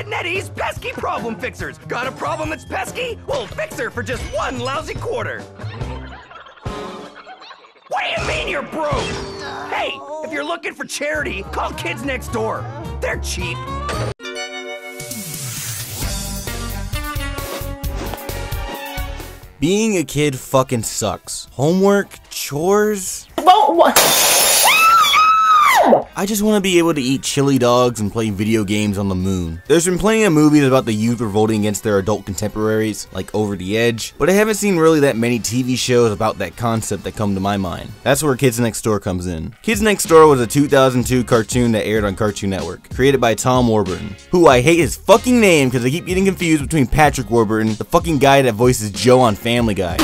at NetEase Pesky Problem Fixers. Got a problem that's pesky? We'll fix her for just one lousy quarter. What do you mean you're broke? Hey, if you're looking for charity, call Kids Next Door. They're cheap. Being a kid fucking sucks. Homework, chores. I just want to be able to eat chili dogs and play video games on the moon. There's been plenty of movies about the youth revolting against their adult contemporaries, like Over the Edge, but I haven't seen really that many TV shows about that concept that come to my mind. That's where Kids Next Door comes in. Kids Next Door was a 2002 cartoon that aired on Cartoon Network, created by Tom Warburton, who I hate his fucking name because I keep getting confused between Patrick Warburton, the fucking guy that voices Joe on Family Guy.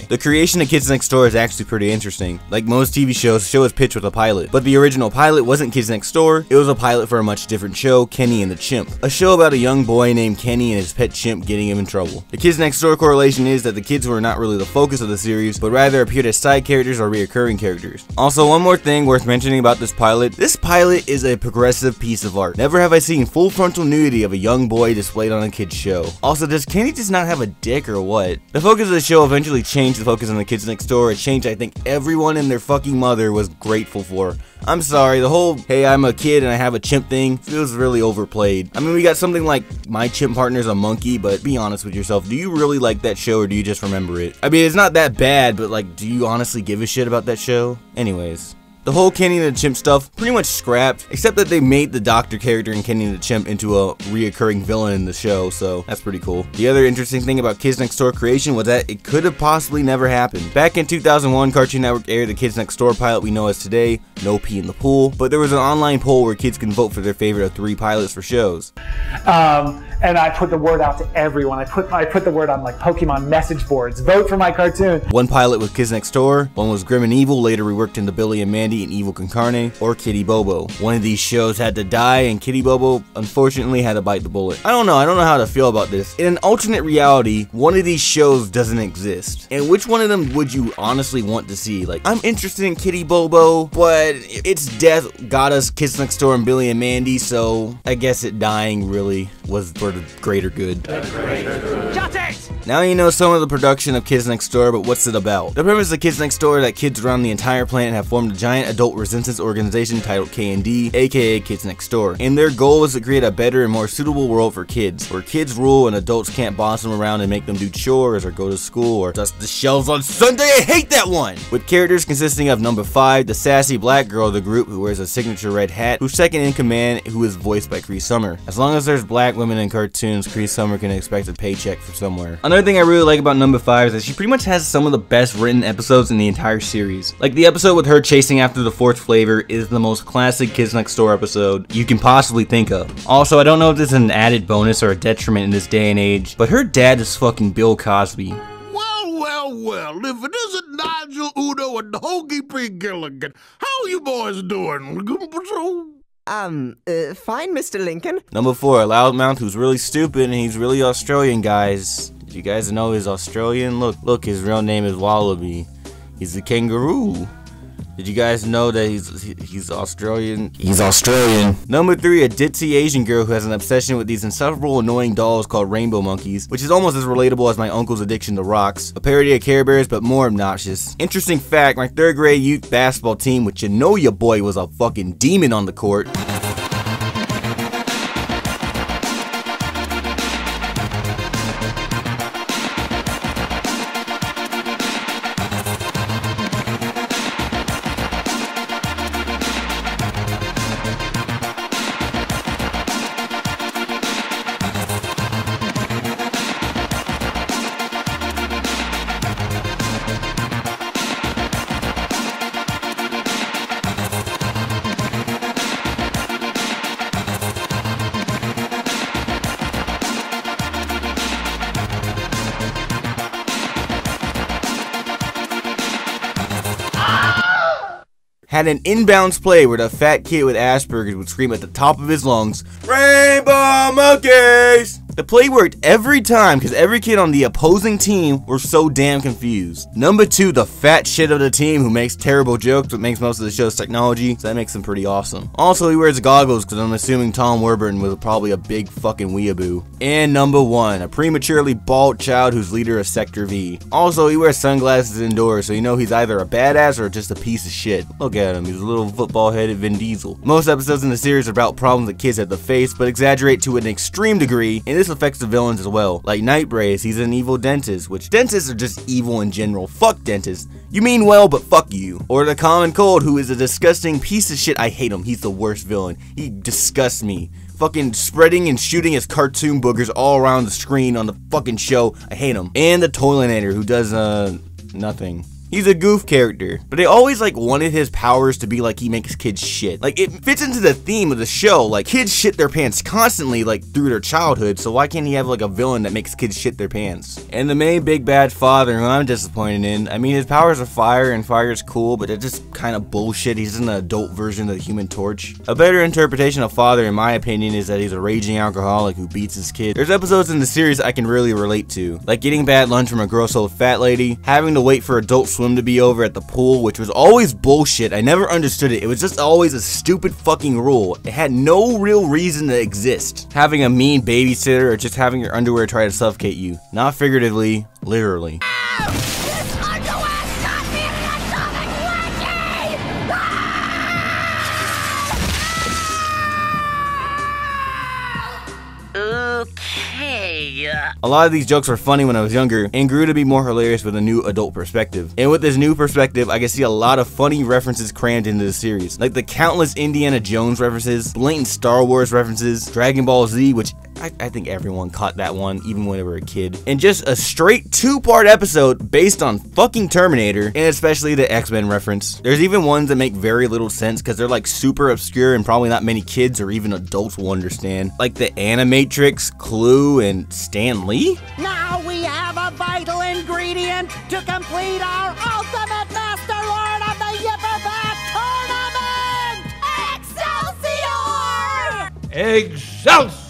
The creation of Kids Next Door is actually pretty interesting. Like most TV shows, the show is pitched with a pilot, but the original pilot wasn't Kids Next Door, it was a pilot for a much different show, Kenny and the Chimp. A show about a young boy named Kenny and his pet chimp getting him in trouble. The Kids Next Door correlation is that the kids were not really the focus of the series, but rather appeared as side characters or reoccurring characters. Also, one more thing worth mentioning about this pilot is a progressive piece of art. Never have I seen full frontal nudity of a young boy displayed on a kid's show. Also, does Kenny just not have a dick or what? The focus of the show eventually changed the focus on the Kids Next Door, a change I think everyone and their fucking mother was grateful for. I'm sorry, the whole, hey, I'm a kid and I have a chimp thing feels really overplayed. I mean, we got something like My Chimp Partner's a Monkey, but be honest with yourself, do you really like that show or do you just remember it? I mean, it's not that bad, but like, do you honestly give a shit about that show? Anyways. The whole Kenny and the Chimp stuff pretty much scrapped, except that they made the doctor character in Kenny and the Chimp into a reoccurring villain in the show, so that's pretty cool. The other interesting thing about Kids Next Door creation was that it could have possibly never happened. Back in 2001, Cartoon Network aired the Kids Next Door pilot we know as today, No Pee in the Pool, but there was an online poll where kids can vote for their favorite of 3 pilots for shows. And I put the word out to everyone. I put the word on like Pokemon message boards. Vote for my cartoon. One pilot was Kids Next Door, one was Grim and Evil, later reworked into Billy and Mandy and Evil Con Carne, or Kitty Bobo. One of these shows had to die, and Kitty Bobo unfortunately had to bite the bullet. I don't know how to feel about this. In an alternate reality, one of these shows doesn't exist. And which one of them would you honestly want to see? Like, I'm interested in Kitty Bobo, but its death got us Kids Next Door and Billy and Mandy, so I guess it dying really was for the greater good. Now you know some of the production of Kids Next Door, but what's it about? The premise of Kids Next Door is that kids around the entire planet have formed a giant adult resistance organization titled K&D, aka Kids Next Door, and their goal is to create a better and more suitable world for kids, where kids rule and adults can't boss them around and make them do chores or go to school or dust the shelves on Sunday. I hate that one! With characters consisting of number 5, the sassy black girl of the group who wears a signature red hat, who's second in command, who is voiced by Cree Summer. As long as there's black women in cartoons, Cree Summer can expect a paycheck from somewhere. Another thing I really like about number 5 is that she pretty much has some of the best written episodes in the entire series. Like the episode with her chasing after the 4th flavor is the most classic Kids Next Door episode you can possibly think of. Also, I don't know if this is an added bonus or a detriment in this day and age, but her dad is fucking Bill Cosby. Well, if it isn't Nigel, Udo, and Hoagie P. Gilligan, how you boys doing? Fine, Mr. Lincoln. Number 4, a loudmouth who's really stupid and he's really Australian, guys. Did you guys know he's Australian? Look, his real name is Wallaby. He's a kangaroo. Did you guys know that he's Australian? He's Australian. Number 3, a ditzy Asian girl who has an obsession with these insufferable annoying dolls called rainbow monkeys, which is almost as relatable as my uncle's addiction to rocks. A parody of Care Bears, but more obnoxious. Interesting fact, my 3rd grade youth basketball team, which you know your boy was a fucking demon on the court. Had an inbounds play where the fat kid with Asperger's would scream at the top of his lungs, "Rainbow monkeys!" The play worked every time because every kid on the opposing team were so damn confused. Number 2, the fat shit of the team who makes terrible jokes but makes most of the show's technology, so that makes him pretty awesome. Also, he wears goggles because I'm assuming Tom Warburton was probably a big fucking weeaboo. And number 1, a prematurely bald child who's leader of Sector V. Also, he wears sunglasses indoors, so you know he's either a badass or just a piece of shit. Look at him, he's a little football-headed Vin Diesel. Most episodes in the series are about problems that kids have to face, but exaggerate to an extreme degree, and this affects the villains as well. Like Nightbrace, he's an evil dentist, which dentists are just evil in general. Fuck dentists. You mean well, but fuck you. Or the Common Cold, who is a disgusting piece of shit. I hate him. He's the worst villain. He disgusts me. Fucking spreading and shooting his cartoon boogers all around the screen on the fucking show. I hate him. And the Toilinator, who does, nothing. He's a goof character, but they always like wanted his powers to be like he makes kids shit. Like it fits into the theme of the show, like kids shit their pants constantly like through their childhood, so why can't he have like a villain that makes kids shit their pants? And the main big bad father, who I'm disappointed in, I mean his powers are fire and fire is cool, but they're just kind of bullshit. He's an adult version of the Human Torch. A better interpretation of father in my opinion is that he's a raging alcoholic who beats his kid. There's episodes in the series I can really relate to, like getting bad lunch from a gross old fat lady, having to wait for adult swim to be over at the pool, which was always bullshit. I never understood it. It was just always a stupid fucking rule. It had no real reason to exist. Having a mean babysitter or just having your underwear try to suffocate you. Not figuratively, literally. A lot of these jokes were funny when I was younger and grew to be more hilarious with a new adult perspective. And with this new perspective, I can see a lot of funny references crammed into the series, like the countless Indiana Jones references, blatant Star Wars references, Dragon Ball Z, which I think everyone caught that one, even when they were a kid. And just a straight 2-part episode based on fucking Terminator, and especially the X-Men reference. There's even ones that make very little sense because they're like super obscure and probably not many kids or even adults will understand. Like the Animatrix, Clue, and Stan Lee? Now we have a vital ingredient to complete our ultimate Master Lord of the Yipperback Tournament! Excelsior! Excelsior!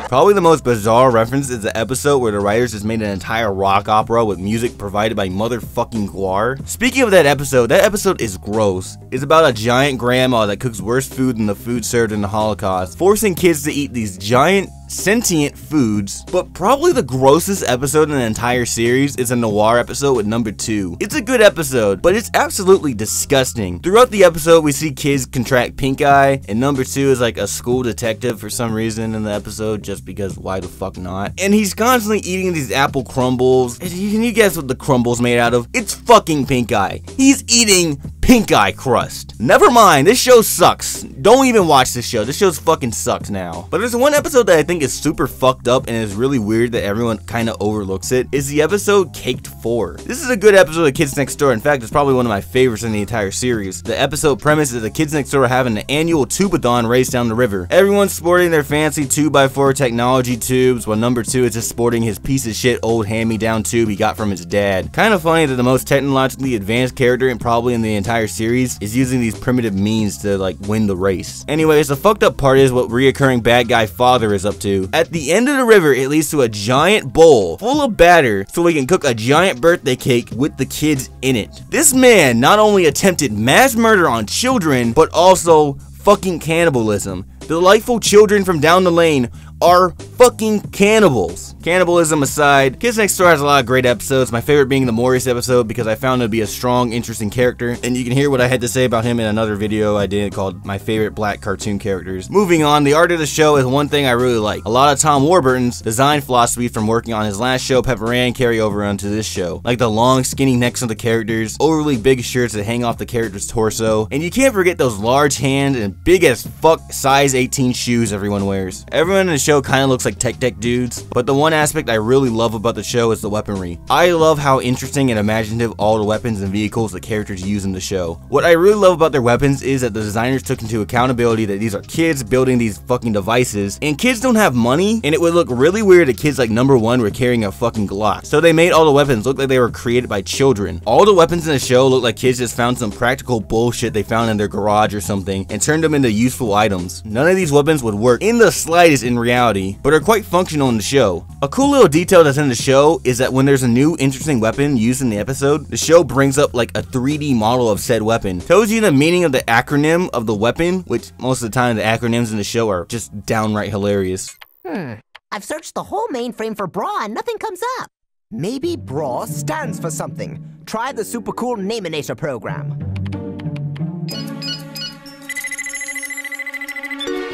Probably the most bizarre reference is the episode where the writers just made an entire rock opera with music provided by motherfucking Guar. Speaking of that episode is gross. It's about a giant grandma that cooks worse food than the food served in the Holocaust, forcing kids to eat these giant sentient foods. But probably the grossest episode in the entire series is a noir episode with number 2. It's a good episode, but it's absolutely disgusting. Throughout the episode, we see kids contract pink eye, and number 2 is like a school detective for some reason in the episode, just because why the fuck not? And he's constantly eating these apple crumbles. And can you guess what the crumble's made out of? It's fucking pink eye. He's eating pink eye crust. Never mind, this show sucks. Don't even watch this show. This show's fucking sucks now. But there's one episode that I think is super fucked up and is really weird that everyone kind of overlooks it. Is the episode Caked 4. This is a good episode of Kids Next Door. In fact, it's probably one of my favorites in the entire series. The episode premise is the Kids Next Door having an annual tubathon race down the river. Everyone's sporting their fancy 2x4 technology tubes, while number 2 is just sporting his piece of shit old hand-me-down tube he got from his dad. Kind of funny that the most technologically advanced character and probably in the entire series is using these primitive means to like win the race. Anyways, the fucked up part is what reoccurring bad guy father is up to. At the end of the river, it leads to a giant bowl full of batter so we can cook a giant birthday cake with the kids in it. This man not only attempted mass murder on children, but also fucking cannibalism. The delightful children from down the lane are fucking cannibals. Cannibalism aside, Kids Next Door has a lot of great episodes, my favorite being the Morris episode because I found him to be a strong, interesting character, and you can hear what I had to say about him in another video I did called My Favorite Black Cartoon Characters. Moving on, the art of the show is one thing I really like. A lot of Tom Warburton's design philosophy from working on his last show, Pepper Ann, carry over onto this show. Like the long, skinny necks of the characters, overly big shirts that hang off the character's torso, and you can't forget those large hands and big as fuck size 18 shoes everyone wears. Everyone in the show kind of looks like tech dudes, but the one aspect I really love about the show is the weaponry. I love how interesting and imaginative all the weapons and vehicles the characters use in the show. What I really love about their weapons is that the designers took into accountability that these are kids building these fucking devices, and kids don't have money, and it would look really weird if kids like number 1 were carrying a fucking Glock. So they made all the weapons look like they were created by children. All the weapons in the show look like kids just found some practical bullshit they found in their garage or something and turned them into useful items. None of these weapons would work in the slightest in reality, but but are quite functional in the show. A cool little detail that's in the show is that when there's a new interesting weapon used in the episode, the show brings up like a 3D model of said weapon. Tells you the meaning of the acronym of the weapon, which most of the time the acronyms in the show are just downright hilarious. I've searched the whole mainframe for bra and nothing comes up. Maybe bra stands for something. Try the super cool Naminator program.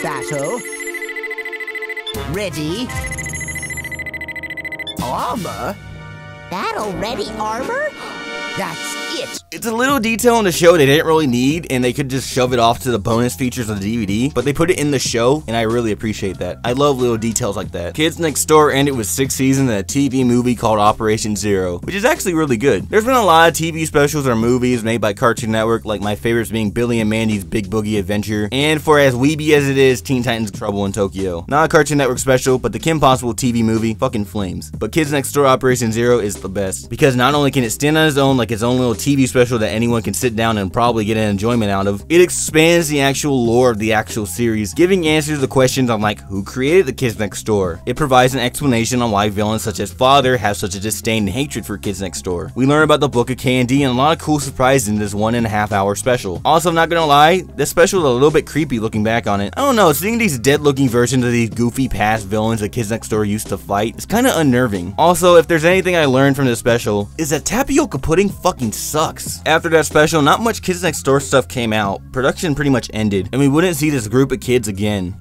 Battle. Ready. Armor? Battle ready armor? That's it. It's a little detail in the show they didn't really need, and they could just shove it off to the bonus features of the DVD, but they put it in the show, and I really appreciate that. I love little details like that. Kids Next Door ended with 6 seasons and a TV movie called Operation Zero, which is actually really good. There's been a lot of TV specials or movies made by Cartoon Network, like my favorites being Billy and Mandy's Big Boogie Adventure, and for as weeby as it is, Teen Titans Trouble in Tokyo. Not a Cartoon Network special, but the Kim Possible TV movie, fucking flames. But Kids Next Door Operation Zero is the best, because not only can it stand on its own like its own little TV special that anyone can sit down and probably get an enjoyment out of, it expands the actual lore of the actual series, giving answers to questions on like who created the Kids Next Door. It provides an explanation on why villains such as Father have such a disdain and hatred for Kids Next Door. We learn about the Book of Candy and a lot of cool surprises in this 1.5 hour special. Also, I'm not gonna lie, this special is a little bit creepy looking back on it. I don't know, seeing these dead looking versions of these goofy past villains that Kids Next Door used to fight is kinda unnerving. Also, if there's anything I learned from this special, is that tapioca pudding fucking sucks. After that special, not much Kids Next Door stuff came out. Production pretty much ended, and we wouldn't see this group of kids again.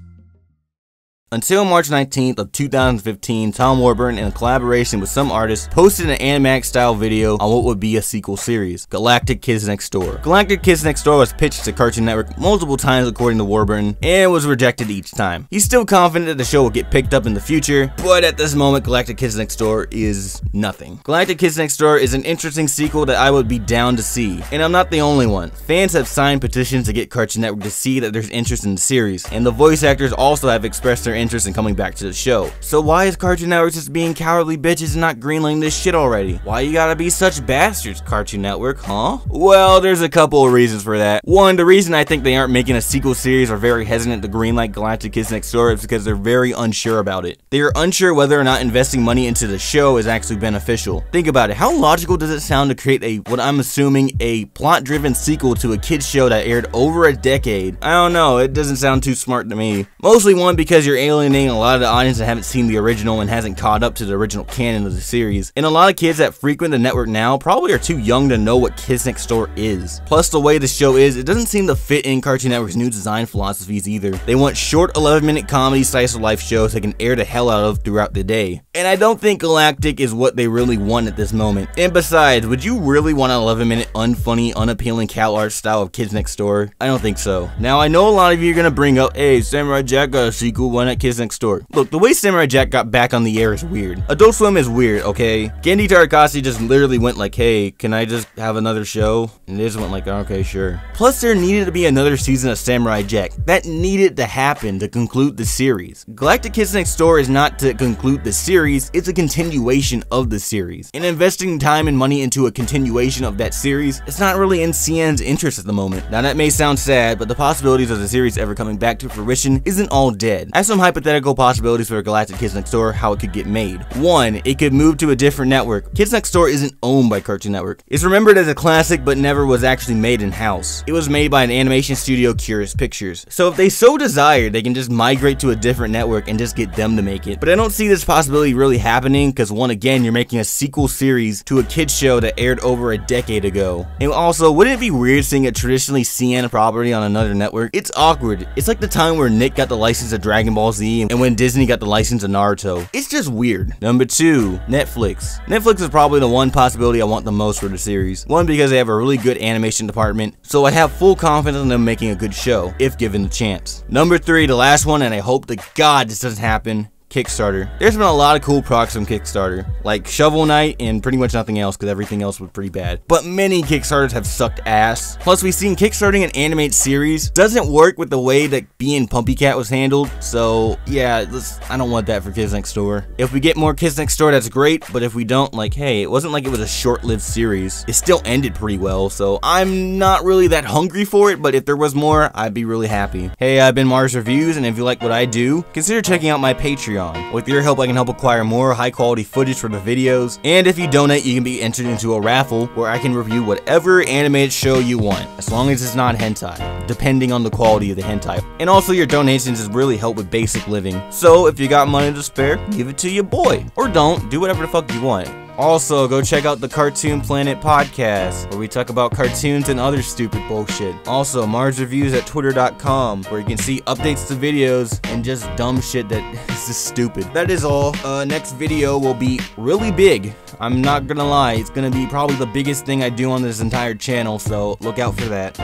Until March 19th of 2015, Tom Warburton, in collaboration with some artists, posted an Animax style video on what would be a sequel series, Galactic Kids Next Door. Galactic Kids Next Door was pitched to Cartoon Network multiple times according to Warburton, and was rejected each time. He's still confident that the show will get picked up in the future, but at this moment Galactic Kids Next Door is nothing. Galactic Kids Next Door is an interesting sequel that I would be down to see, and I'm not the only one. Fans have signed petitions to get Cartoon Network to see that there's interest in the series, and the voice actors also have expressed their interest in coming back to the show. So why is Cartoon Network just being cowardly bitches and not greenlighting this shit already? Why you gotta be such bastards, Cartoon Network, huh? Well, there's a couple of reasons for that. One, the reason I think they aren't making a sequel series or very hesitant to greenlight Galactic Kids Next Door is because they're very unsure about it. They are unsure whether or not investing money into the show is actually beneficial. Think about it, how logical does it sound to create what I'm assuming a plot-driven sequel to a kids show that aired over a decade? I don't know, it doesn't sound too smart to me. Mostly one, because you're alienating a lot of the audience that haven't seen the original and hasn't caught up to the original canon of the series. And a lot of kids that frequent the network now probably are too young to know what Kids Next Door is. Plus, the way the show is, it doesn't seem to fit in Cartoon Network's new design philosophies either. They want short 11-minute comedy slice of life shows they can air the hell out of throughout the day. And I don't think Galactic is what they really want at this moment. And besides, would you really want an 11-minute unfunny, unappealing cow art style of Kids Next Door? I don't think so. Now, I know a lot of you are gonna bring up, hey, Samurai Jack got a sequel, why not Kids Next Door? Look, the way Samurai Jack got back on the air is weird. Adult Swim is weird, okay? Gendy Tarakasi just literally went like, hey, can I just have another show? And they just went like, okay, sure. Plus, there needed to be another season of Samurai Jack. That needed to happen to conclude the series. Galactic Kids Next Door is not to conclude the series, it's a continuation of the series. And investing time and money into a continuation of that series, it's not really in CN's interest at the moment. Now, that may sound sad, but the possibilities of the series ever coming back to fruition isn't all dead. I have some hypothetical possibilities for Galactic Kids Next Door, how it could get made. One, it could move to a different network. Kids Next Door isn't owned by Cartoon Network. It's remembered as a classic, but never was actually made in-house. It was made by an animation studio, Curious Pictures. So if they so desired, they can just migrate to a different network and just get them to make it. But I don't see this possibility really happening, because one, again, you're making a sequel series to a kids show that aired over a decade ago. And also, wouldn't it be weird seeing a traditionally CN property on another network? It's awkward. It's like the time where Nick got the license to Dragon Ball Z and when Disney got the license to Naruto. It's just weird. Number 2, Netflix. Netflix is probably the one possibility I want the most for the series. One, because they have a really good animation department, so I have full confidence in them making a good show, if given the chance. Number 3, the last one, and I hope to God this doesn't happen, Kickstarter. There's been a lot of cool products from Kickstarter, like Shovel Knight and pretty much nothing else because everything else was pretty bad. But many Kickstarters have sucked ass. Plus, we've seen kickstarting an animated series doesn't work with the way that being Pumpy Cat was handled. So yeah, I don't want that for Kids Next Door. If we get more Kids Next Door, that's great. But if we don't, like, hey, it wasn't like it was a short-lived series. It still ended pretty well. So I'm not really that hungry for it. But if there was more, I'd be really happy. Hey, I've been MarsReviews, and if you like what I do, consider checking out my Patreon. Patreon. With your help, I can help acquire more high quality footage for the videos, and if you donate, you can be entered into a raffle where I can review whatever animated show you want, as long as it's not hentai, depending on the quality of the hentai. And also your donations just really help with basic living, so if you got money to spare, give it to your boy. Or don't, do whatever the fuck you want. Also, go check out the Cartoon Planet podcast, where we talk about cartoons and other stupid bullshit. Also, MarsReviews at twitter.com, where you can see updates to videos and just dumb shit that is just stupid. That is all. Next video will be really big. I'm not gonna lie, it's gonna be probably the biggest thing I do on this entire channel, so look out for that.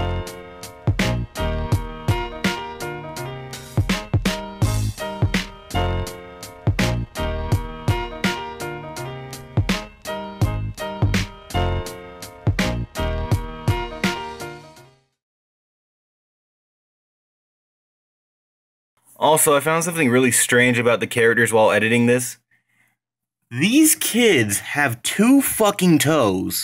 Also, I found something really strange about the characters while editing this. These kids have 2 fucking toes.